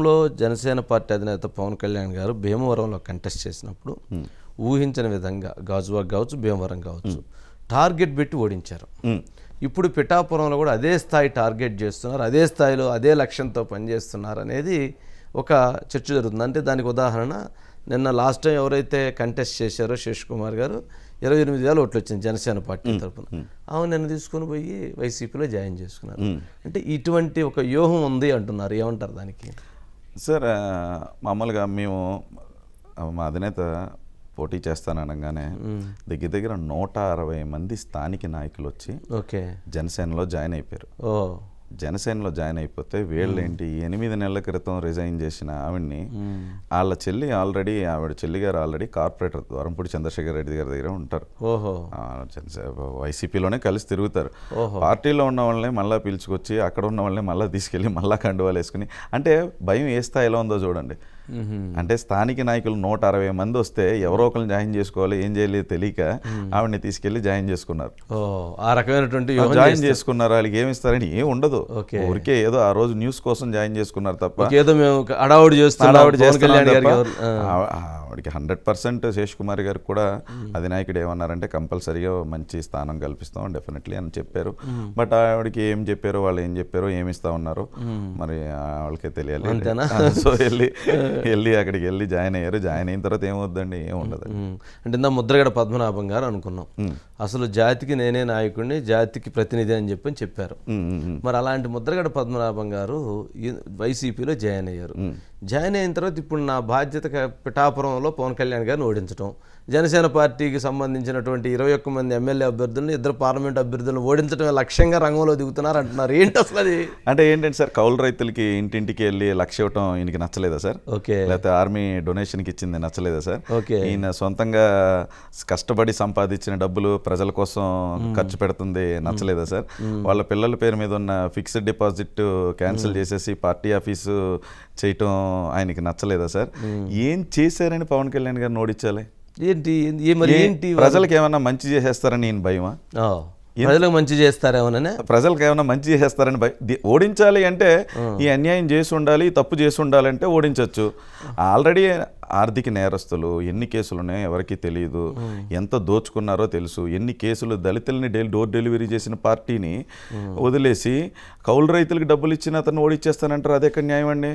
లో జనసేన పార్టీ అధినేత పవన్ కళ్యాణ్ గారు భీమవరంలో కంటెస్ట్ చేసినప్పుడు ఊహించిన విధంగా గాజువాక్ కావచ్చు, భీమవరం కావచ్చు, టార్గెట్ పెట్టి ఓడించారు. ఇప్పుడు పిఠాపురంలో కూడా అదే స్థాయి టార్గెట్ చేస్తున్నారు, అదే స్థాయిలో అదే లక్ష్యంతో పనిచేస్తున్నారు అనేది ఒక చర్చ జరుగుతుంది. అంటే దానికి ఉదాహరణ నిన్న లాస్ట్ టైం ఎవరైతే కంటెస్ట్ చేశారో శేష్ కుమార్ గారు 28,000 ఓట్లు వచ్చింది జనసేన పార్టీ తరఫున. ఆమె నిన్న తీసుకొని పోయి వైసీపీలో జాయిన్ చేసుకున్నారు. అంటే ఇటువంటి ఒక వ్యూహం ఉంది అంటున్నారు, ఏమంటారు దానికి? సార్, మామూలుగా మేము మా అధినేత పోటీ చేస్తాననగానే దగ్గర దగ్గర 160 మంది స్థానిక నాయకులు వచ్చి జనసేనలో జాయిన్ అయిపోయారు. జనసేనలో జాయిన్ అయిపోతే వీళ్ళేంటి 8 నెలల క్రితం రిజైన్ చేసిన ఆవిడ్ని వాళ్ళ చెల్లి ఆవిడ చెల్లి గారు ఆల్రెడీ కార్పొరేటర్ ద్వారంపూడి చంద్రశేఖర్ రెడ్డి గారి దగ్గర ఉంటారు. వైసీపీలోనే కలిసి తిరుగుతారు. పార్టీలో ఉన్న వాళ్ళని మళ్ళీ పిలుచుకొచ్చి అక్కడ ఉన్న వాళ్ళని మళ్ళీ తీసుకెళ్ళి మళ్ళీ కండువాలు వేసుకుని, అంటే భయం ఏ స్థాయిలో ఉందో చూడండి. అంటే స్థానిక నాయకులు 160 మంది వస్తే ఎవరో ఒకరిని జాయిన్ చేసుకోవాలి, ఏం చేయలేదు తెలియక ఆవిడని తీసుకెళ్లి జాయిన్ చేసుకున్నారు. ఆ రకమైనటువంటి జాయిన్ చేసుకున్నారు. వాళ్ళకి ఏమి ఇస్తారని ఏం ఉండదు, ఊరికే ఏదో ఆ రోజు న్యూస్ కోసం జాయిన్ చేసుకున్నారు తప్ప ఏదో మేము హడావుడి చేస్తున్నాం. ఆవిడకి 100% శేష్ కుమార్ గారు కూడా అధినాయకుడు ఏమన్నారంటే కంపల్సరీగా మంచి స్థానం కల్పిస్తాం డెఫినెట్లీ అని చెప్పారు. బట్ ఆవిడకి ఏం చెప్పారో, వాళ్ళు ఏం చెప్పారో, ఏమి ఇస్తా ఉన్నారో మరి వాళ్ళకే తెలియాలి. సో వెళ్ళి అక్కడికి వెళ్ళి జాయిన్ అయ్యారు. జాయిన్ అయిన తర్వాత ఏమవుద్దండి, ఏం ఉండదు. అంటే ఇందా ముద్రగడ పద్మనాభం గారు అనుకున్నాం, అసలు జాతికి నేనే నాయకుడిని, జాతికి ప్రతినిధి అని చెప్పారు. మరి అలాంటి ముద్రగడ పద్మనాభం గారు వైసీపీలో జాయిన్ అయ్యారు. జాయిన్ అయిన తర్వాత ఇప్పుడు నా బాధ్యత పిఠాపురంలో పవన్ కళ్యాణ్ గారిని ఓడించడం, జనసేన పార్టీకి సంబంధించినటువంటి 21 మంది ఎమ్మెల్యే అభ్యర్థులను, 2 పార్లమెంట్ అభ్యర్థులను ఓడించడమే లక్ష్యంగా రంగంలో దిగుతున్నారు అంటున్నారు. ఏంటి అసలు అది? అంటే ఏంటంటే సార్, కౌలు రైతులకి ఇంటింటికి వెళ్ళి లక్ష ఇవ్వటం ఈయనకి నచ్చలేదా సార్? లేకపోతే ఆర్మీ డొనేషన్కి ఇచ్చింది నచ్చలేదా సార్? ఈయన సొంతంగా కష్టపడి సంపాదించిన డబ్బులు ప్రజల కోసం ఖర్చు పెడుతుంది నచ్చలేదా సార్? వాళ్ళ పిల్లల పేరు మీద ఉన్న ఫిక్స్డ్ డిపాజిట్ క్యాన్సిల్ చేసేసి పార్టీ ఆఫీసు చేయటం ఆయనకి నచ్చలేదా సార్? ఏం చేశారని పవన్ కళ్యాణ్ గారిని ఓడించాలి? ఏంటి ప్రజలకు ఏమన్నా మంచి చేసేస్తారని నేను భయమా? ప్రజలకు మంచి చేస్తారేమోననే, ప్రజలకు ఏమైనా మంచి చేస్తారని ఓడించాలి అంటే ఈ అన్యాయం చేసి ఉండాలి, తప్పు చేసి ఉండాలంటే ఓడించవచ్చు. ఆల్రెడీ ఆర్థిక నేరస్తులు ఎన్ని కేసులు ఉన్నాయో ఎవరికి తెలియదు, ఎంత దోచుకున్నారో తెలుసు. ఎన్ని కేసులు, దళితుల్ని డోర్ డెలివరీ చేసిన పార్టీని వదిలేసి కౌలు రైతులకు డబ్బులు ఇచ్చిన అతను ఓడిచ్చేస్తానంటారు, అదే న్యాయం అండి?